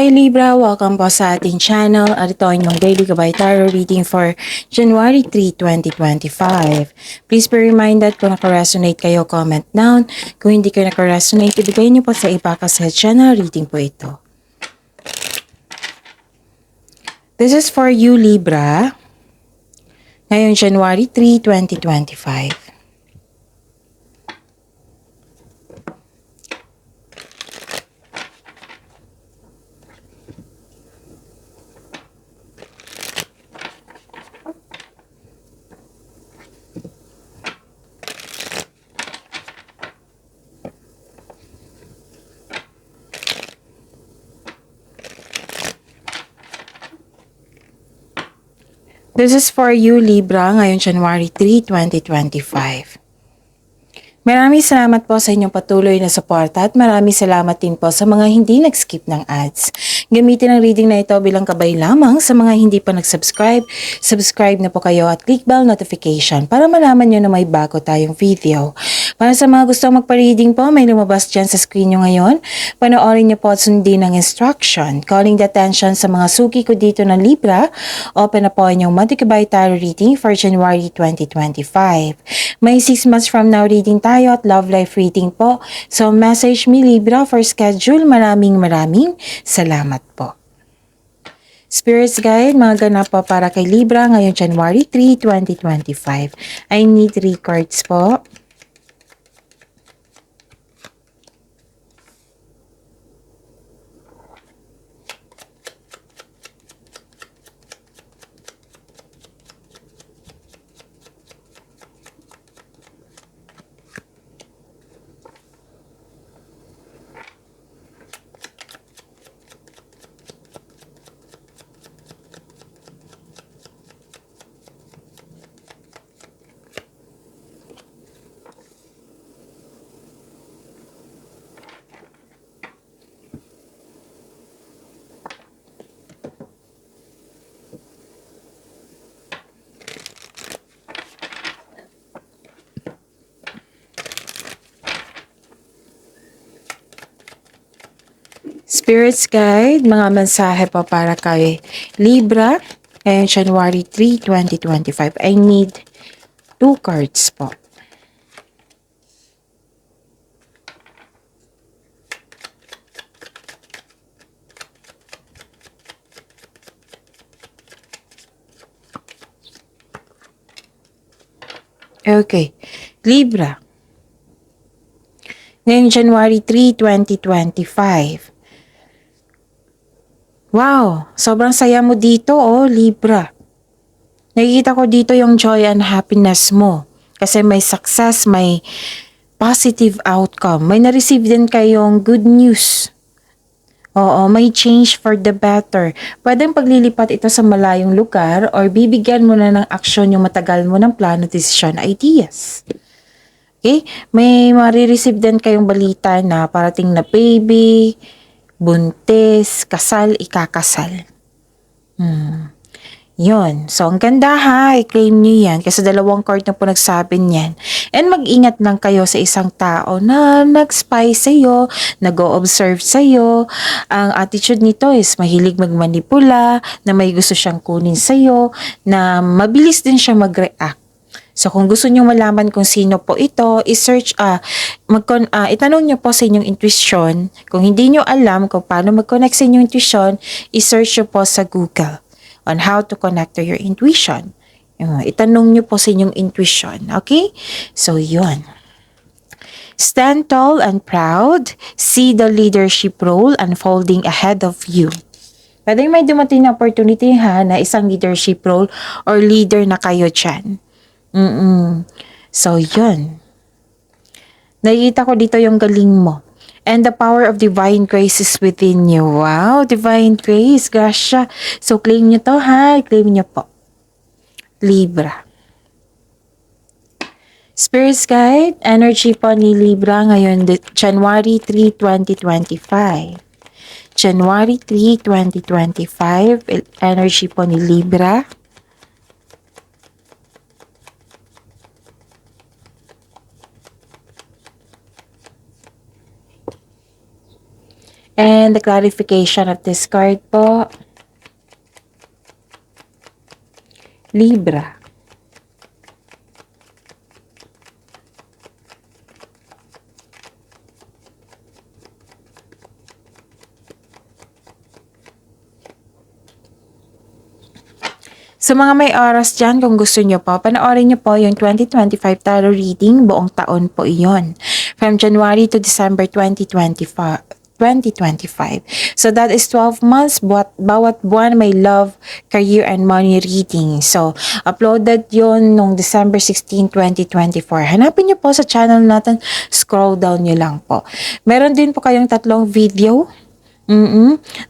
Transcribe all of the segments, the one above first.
Hi Libra! Welcome po sa ating channel at ito ang inyong daily gabay tarot reading for January 3, 2025. Please be reminded kung naka-resonate kayo, comment down. Kung hindi kayo naka-resonate, ibigay niyo po sa iba kasi channel reading po ito. This is for you Libra. Ngayon January 3, 2025. This is for you Libra ngayon January 3, 2025. Maraming salamat po sa inyong patuloy na suporta at maraming salamat din po sa mga hindi nag-skip ng ads. Gamitin ang reading na ito bilang gabay lamang sa mga hindi pa nag-subscribe. Subscribe na po kayo at click bell notification para malaman nyo na may bago tayong video. Para sa mga gusto magpa-reading po, may lumabas dyan sa screen nyo ngayon. Panoorin nyo po at sundin ang instruction. Calling the attention sa mga suki ko dito ng Libra. Open na po inyong monthly gabay tarot reading for January 2025. May 6 months from now reading tayo at love life reading po. So message me Libra for schedule. Maraming salamat po. Spirits Guide, mga ganap po para kay Libra ngayon January 3, 2025. I need 3 cards po. Spirits Guide, mga mensahe po para kay Libra ngayong January 3, 2025. I need 2 cards po. Okay, Libra. Ngayong January 3, 2025. Wow, sobrang saya mo dito Libra. Nakikita ko dito yung joy and happiness mo. Kasi may success, may positive outcome. May na-receive din kayong good news. Oo, may change for the better. Pwedeng paglilipat ito sa malayong lugar or bibigyan mo na ng aksyon yung matagal mo ng plano, decision, ideas. Okay? May marireceive din kayong balita na parating na baby, buntis, kasal, ikakasal. Yun. So, ang ganda ha. I-claim nyo yan. Kasi 2 card na po nagsabi niyan. And mag-ingat lang kayo sa isang tao na nag-spy sa'yo, nag-o-observe sa'yo. Ang attitude nito is mahilig magmanipula, na may gusto siyang kunin sa'yo, na mabilis din siya mag-react. So, kung gusto nyo malaman kung sino po ito, i-search, itanong nyo po sa inyong intuition. Kung hindi nyo alam kung paano mag-connect sa inyong intuition, i-search nyo po sa Google on how to connect to your intuition. Itanong nyo po sa inyong intuition. Okay? So, yun. Stand tall and proud. See the leadership role unfolding ahead of you. Pwede may dumating na opportunity ha, na isang leadership role or leader na kayo dyan. So, yun. Nakikita ko dito yung galing mo. And the power of divine grace is within you. Wow, divine grace. Gracia. So, claim nyo to ha. Claim nyo po. Libra. Spirits Guide, energy po ni Libra ngayon, January 3, 2025. January 3, 2025, energy po ni Libra. And And the clarification of this card po, Libra. Sa mga may oras dyan, kung gusto nyo po, panoorin nyo po yung 2025 tarot reading, buong taon po iyon. From January to December 2025. So that is 12 months, bawat buwan may love, career, and money reading. So, uploaded yon nung December 16, 2024. Hanapin nyo po sa channel natin, scroll down nyo lang po. Meron din po kayong 3 video.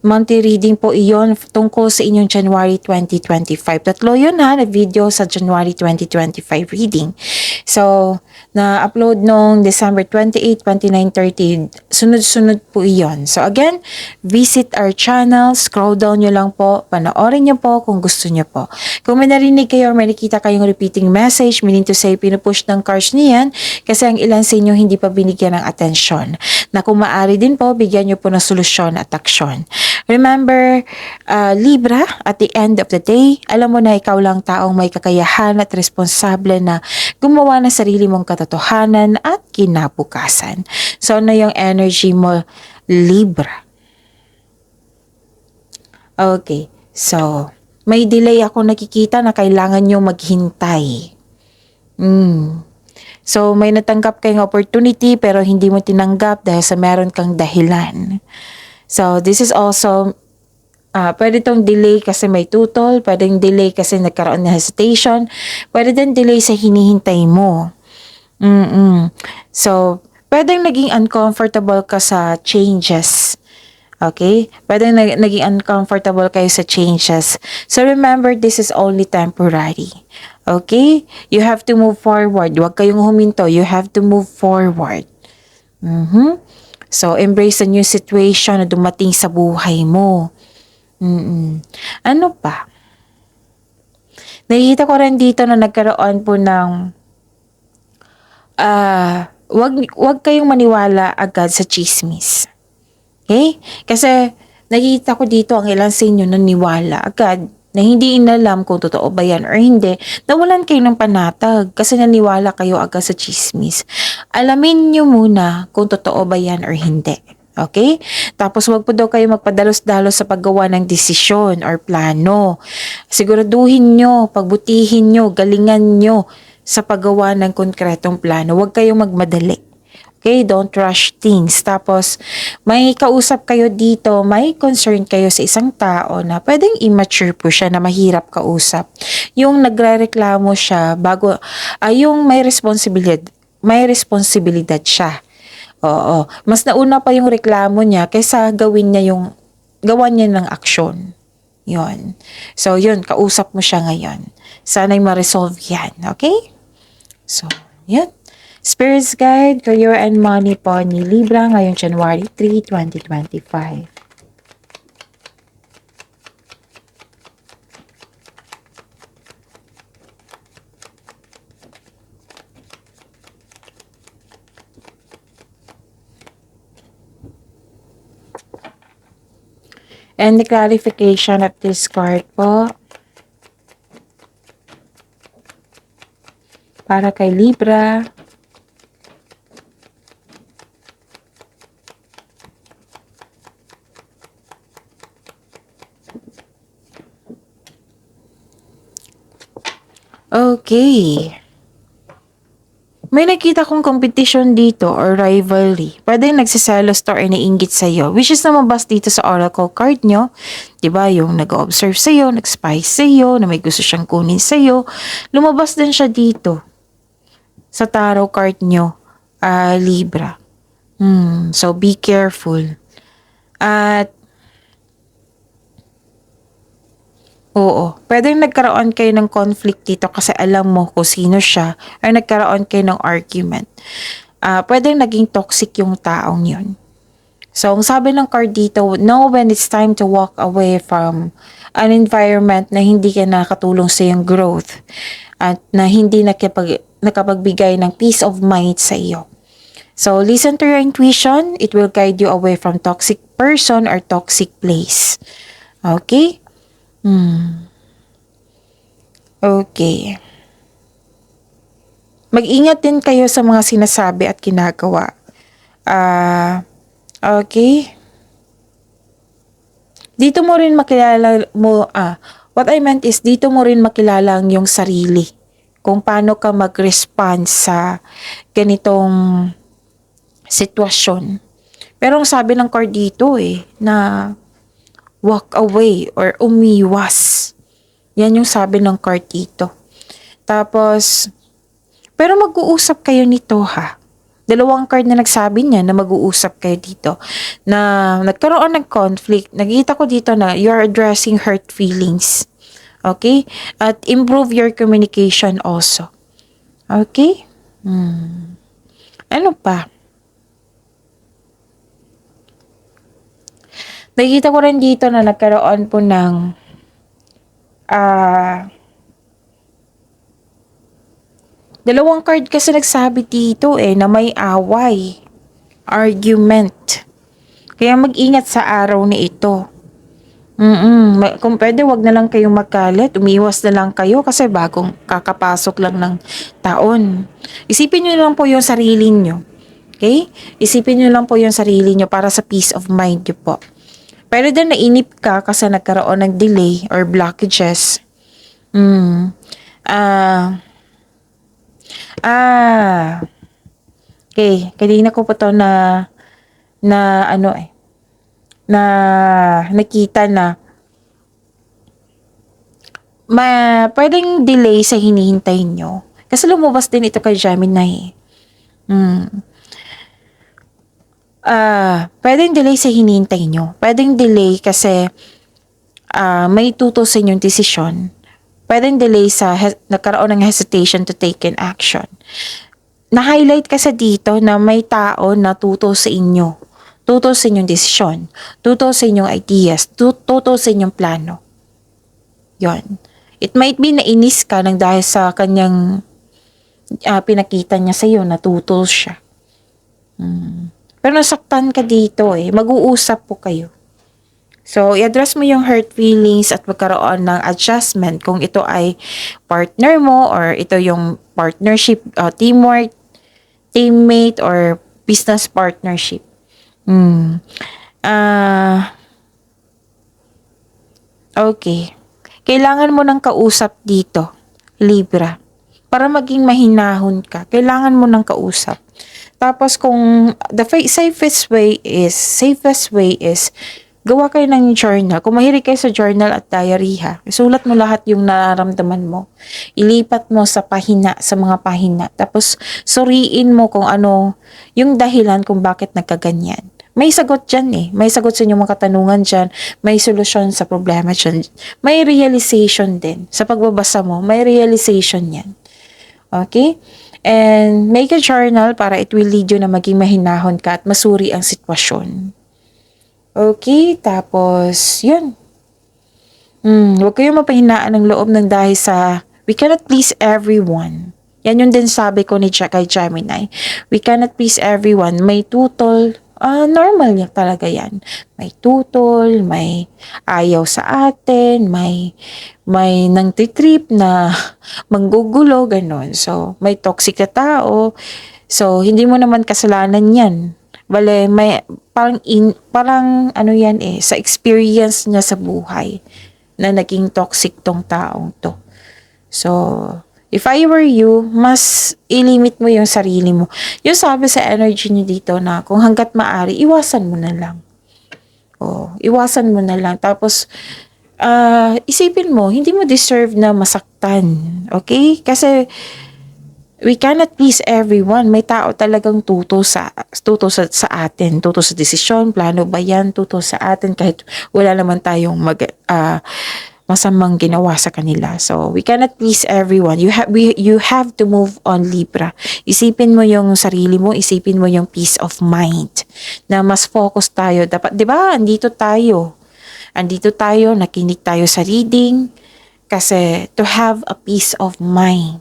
Monthly reading po iyon tungkol sa inyong January 2025. 3 yun na video sa January 2025 reading. So, na-upload nung December 28, 29, 30. Sunod-sunod po iyon. So, again, visit our channel. Scroll down nyo lang po. Panoorin nyo po kung gusto nyo po. Kung may narinig kayo or may nakita kayong repeating message, meaning to say, pinupush ng cards niyan kasi ang ilan sa inyo hindi pa binigyan ng atensyon. Na kung maaari din po, bigyan nyo po ng solusyon at aksyon. Remember, Libra, at the end of the day, alam mo na ikaw lang taong may kakayahan at responsable na gumawa ng sarili mong katotohanan at kinabukasan. So, ano yung energy mo, Libra? Okay, so, may delay ako nakikita na kailangan nyo maghintay. So, may natanggap kayong opportunity pero hindi mo tinanggap dahil sa meron kang dahilan. So, this is also, pwede tong delay kasi may tutol, pwedeng delay kasi nagkaroon ng hesitation, pwede din delay sa hinihintay mo. So, pwedeng naging uncomfortable ka sa changes. Okay? Pwedeng naging uncomfortable kayo sa changes. So, remember, this is only temporary. Okay? You have to move forward. Huwag kayong huminto. You have to move forward. So, embrace the new situation na dumating sa buhay mo. Ano pa? Nakikita ko rin dito na nagkaroon po ng wag kayong maniwala agad sa chismis. Okay? Kasi nakikita ko dito ang ilan sa inyo naniwala agad na hindi inalam kung totoo ba yan or hindi. Nawalan kayo ng panatag kasi naniwala kayo agad sa chismis. Alamin nyo muna kung totoo ba yan or hindi. Okay? Tapos wag po daw kayo magpadalos-dalos sa paggawa ng desisyon or plano. Siguraduhin nyo, pagbutihin nyo, galingan nyo sa paggawa ng konkretong plano. Huwag kayong magmadali. Okay, don't rush things. Tapos, may kausap kayo dito, may concern kayo sa isang tao na pwedeng immature po siya na mahirap kausap. Yung nagrereklamo siya bago, yung may responsibilidad siya. Oo, mas nauna pa yung reklamo niya kaysa gawan niya ng aksyon. Yun. So, yun, kausap mo siya ngayon. Sana'y ma-resolve yan. Okay? So, yun. Spirit's Guide, Career and Money po ni Libra ngayong January 3, 2025. And the clarification of this card po para kay Libra. Okay. May nakita kong competition dito or rivalry. Pwede nagsiselos to or naiinggit sa'yo. Which is namabas dito sa oracle card nyo. Diba? Yung nag-observe sa'yo, nag-spy sa'yo, na may gusto siyang kunin sa'yo. Lumabas din siya dito sa tarot card nyo, Libra. So, be careful. At oo, pwedeng nagkaroon kayo ng conflict dito kasi alam mo kung sino siya or nagkaroon kayo ng argument. Pwedeng naging toxic yung taong yun. So, ang sabi ng card dito, know when it's time to walk away from an environment na hindi ka nakatulong sa iyong growth at na hindi nakapagbigay ng peace of mind sa iyo. So, listen to your intuition. It will guide you away from toxic person or toxic place. Okay? Okay. Mag-ingat din kayo sa mga sinasabi at ginagawa. Okay? Dito mo rin makilala mo, what I meant is dito mo rin makilala ang iyong sarili. Kung paano ka mag-respond sa ganitong sitwasyon. Pero ang sabi ng card dito na walk away or umiwas. Yan yung sabi ng card dito. Tapos, pero mag-uusap kayo nito ha. Dalawang card na nagsabi niya na mag-uusap kayo dito. Na nagkaroon ng conflict. Nakita ko dito na you're addressing hurt feelings. Okay? At improve your communication also. Okay? Ano pa? Nakita ko rin dito na nagkaroon po ng dalawang card kasi nagsabi dito na may away, argument. Kaya mag-ingat sa araw na ito. Kung pwede, wag na lang kayong magkalit. Umiwas na lang kayo kasi bagong kakapasok lang ng taon. Isipin nyo lang po yung sarili nyo. Okay? Isipin nyo lang po yung sarili nyo para sa peace of mind nyo po. Pero din nainip ka kasi nagkaroon ng delay or blockages. Okay, kanina ko po to na nakita na pwedeng delay sa hinihintay nyo. Kasi lumabas din ito kay Gemini. Pwedeng delay sa hinihintay nyo. Pwedeng delay kasi may tuto sa inyong desisyon. Pwedeng delay sa nagkaroon ng hesitation to take an action. Na-highlight kasi dito na may tao na tuto sa inyo. Tuto sa inyong desisyon. Tuto sa inyong ideas. Tuto sa inyong plano. Yon. It might be na inis ka nang dahil sa kanyang pinakita niya sa iyo na tutol siya. Pero nasaktan ka dito Mag-uusap po kayo. So, i-address mo yung hurt feelings at magkaroon ng adjustment kung ito ay partner mo or ito yung partnership, teamwork, teammate, or business partnership. Okay. Kailangan mo ng kausap dito, Libra. Para maging mahinahon ka, kailangan mo ng kausap. Tapos kung the safest way is gawa kayo ng journal. Kung mahilig kayo sa journal at diary isulat mo lahat yung nararamdaman mo. Ilipat mo sa pahina, sa mga pahina. Tapos suriin mo kung ano yung dahilan kung bakit nagkaganyan. May sagot dyan May sagot sa inyong mga katanungan dyan. May solusyon sa problema dyan. May realization din. Sa pagbabasa mo, may realization yan. Okay? And make a journal para it will lead you na maging mahinahon ka at masuri ang sitwasyon. Okay, tapos, yun. Huwag kayong mapahinaan ng loob ng dahil sa we cannot please everyone. Yan yung din sabi ko kay Gemini. We cannot please everyone. May tutol. Normal yan talaga yan. May tutol, may ayaw sa atin, may nangtitrip na manggugulo, ganun. So, may toxic na tao. So, hindi mo naman kasalanan yan. Bale, may parang ano yan sa experience niya sa buhay na naging toxic tong taong to. So, if I were you, mas ilimit mo yung sarili mo. Yung sabi sa energy niyo dito na kung hanggat maaari, iwasan mo na lang. Iwasan mo na lang. Tapos, isipin mo, hindi mo deserve na masaktan. Okay? Kasi, we cannot please everyone. May tao talagang tuto sa atin. Tuto sa desisyon, plano ba yan? Tuto sa atin kahit wala naman tayong masamang ginawa sa kanila. So, we cannot please everyone. You have to move on, Libra. Isipin mo yung sarili mo, isipin mo yung peace of mind. Na mas focus tayo. Dapat, di ba? Andito tayo, nakinig tayo sa reading. Kasi, to have a peace of mind.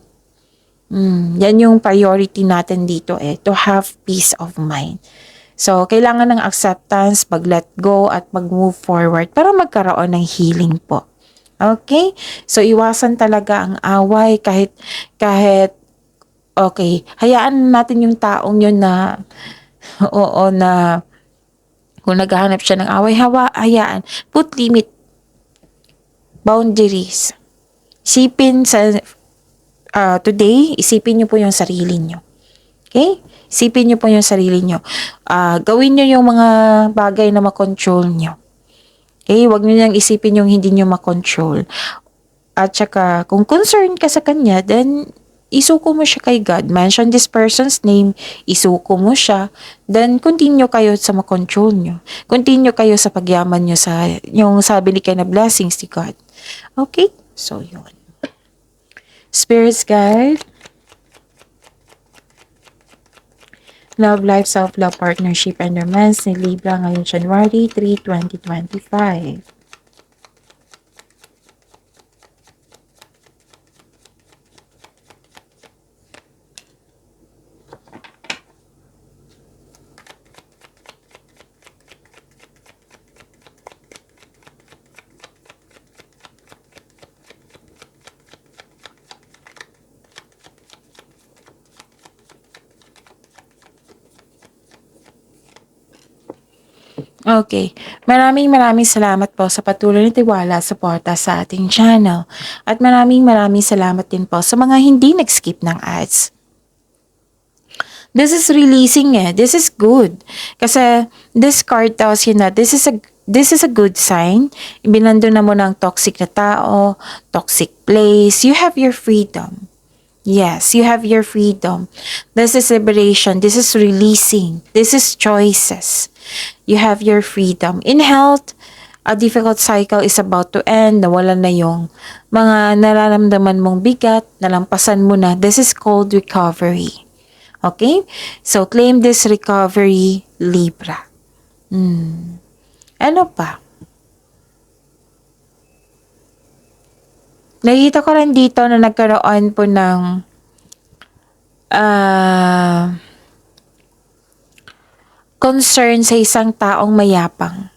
Yan yung priority natin dito to have peace of mind. So, kailangan ng acceptance, mag-let go at mag-move forward para magkaroon ng healing po. Okay? So, iwasan talaga ang away kahit okay, hayaan natin yung taong yun na oo na kung naghahanap siya ng away, hayaan. Put limit, boundaries. Isipin sa today, isipin niyo po yung sarili niyo. Okay? Isipin niyo po yung sarili niyo. Gawin niyo yung mga bagay na makontrol niyo. Okay? Huwag niyo nang isipin yung hindi niyo makontrol. At saka, kung concerned ka sa kanya, then isuko mo siya kay God. Mention this person's name, isuko mo siya, then continue kayo sa makontrol niyo. Continue kayo sa pagyaman niyo sa yung sabi ni na blessings ni God. Okay? So, yun. Spirits guide. Love, life, self-love, partnership, and romance ni Libra ngayong January 3, 2025. Okay. Maraming salamat po sa patuloy na tiwala, suporta sa ating channel. At maraming salamat din po sa mga hindi nag-skip ng ads. This is releasing This is good. Kasi this card tells you na this is a good sign. Ibinando na mo ng toxic na tao, toxic place. You have your freedom. Yes, you have your freedom. This is liberation. This is releasing. This is choices. You have your freedom. In health, a difficult cycle is about to end. Nawalan na yung mga nararamdaman mong bigat. Nalampasan mo na. This is called recovery. Okay? So, claim this recovery, Libra. Ano pa? Nakita ko rin dito na nagkaroon po ng concern sa isang taong mayapang.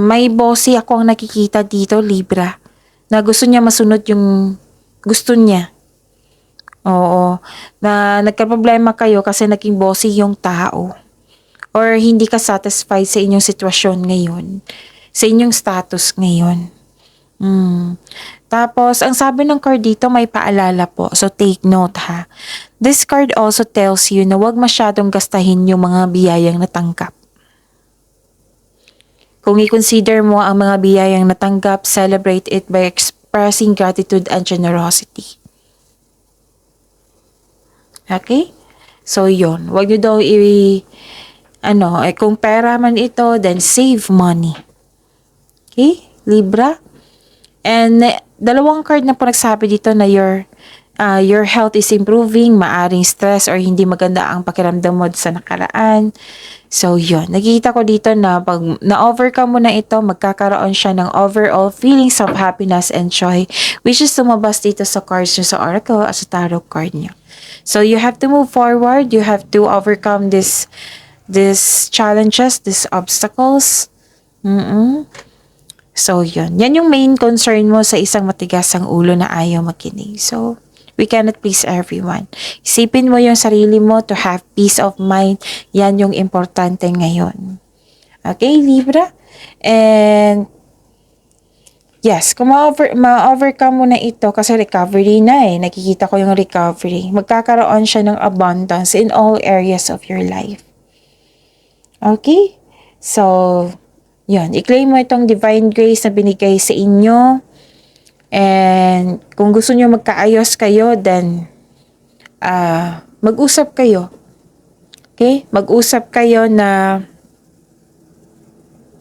May bossy ako ang nakikita dito, Libra, na gusto niya masunod yung gusto niya. Oo. Na nagka-problema kayo kasi naging bossy yung tao. Or hindi ka satisfied sa inyong sitwasyon ngayon. Sa inyong status ngayon. Tapos, ang sabi ng card dito, may paalala po. So, take note ha. This card also tells you na huwag masyadong gastahin yung mga biyayang natanggap. Kung i-consider mo ang mga biyayang natanggap, celebrate it by expressing gratitude and generosity. Okay? So, yun. Huwag nyo daw kung pera man ito, then save money. Okay? Libra? And dalawang card na po nagsabi dito na your health is improving, maaring stress or hindi maganda ang pakiramdam mo sa nakaraan. So, yun. Nakikita ko dito na pag na-overcome mo na ito, magkakaroon siya ng overall feelings of happiness and joy, which is lumabas dito sa cards nyo sa Oracle at sa Tarot card nyo. So, you have to move forward. You have to overcome these challenges, these obstacles. So, yun. Yan yung main concern mo sa isang matigas ang ulo na ayaw makinig. So, we cannot please everyone. Isipin mo yung sarili mo to have peace of mind. Yan yung importante ngayon. Okay, Libra? And, yes, kung ma-overcome mo na ito, kasi recovery na nakikita ko yung recovery. Magkakaroon siya ng abundance in all areas of your life. Okay? So, yun, i-claim mo itong divine grace na binigay sa inyo. And kung gusto nyo magkaayos kayo, then mag-usap kayo. Okay? Mag-usap kayo na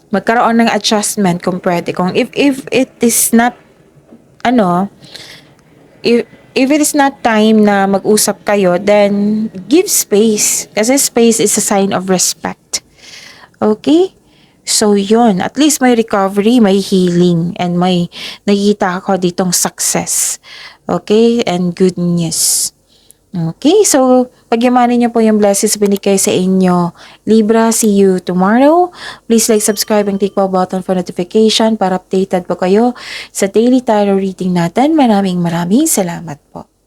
magkaroon ng adjustment kung pwede. Kung if it is not if it is not time na mag-usap kayo, then give space. Kasi space is a sign of respect. Okay? So, yun. At least may recovery, may healing, and may nakikita ako ditong success. Okay? And good news. Okay, so pagyamanin niyo po yung blessings binigay sa inyo. Libra, see you tomorrow. Please like, subscribe, and click po button for notification para updated po kayo sa daily tarot reading natin. Maraming salamat po.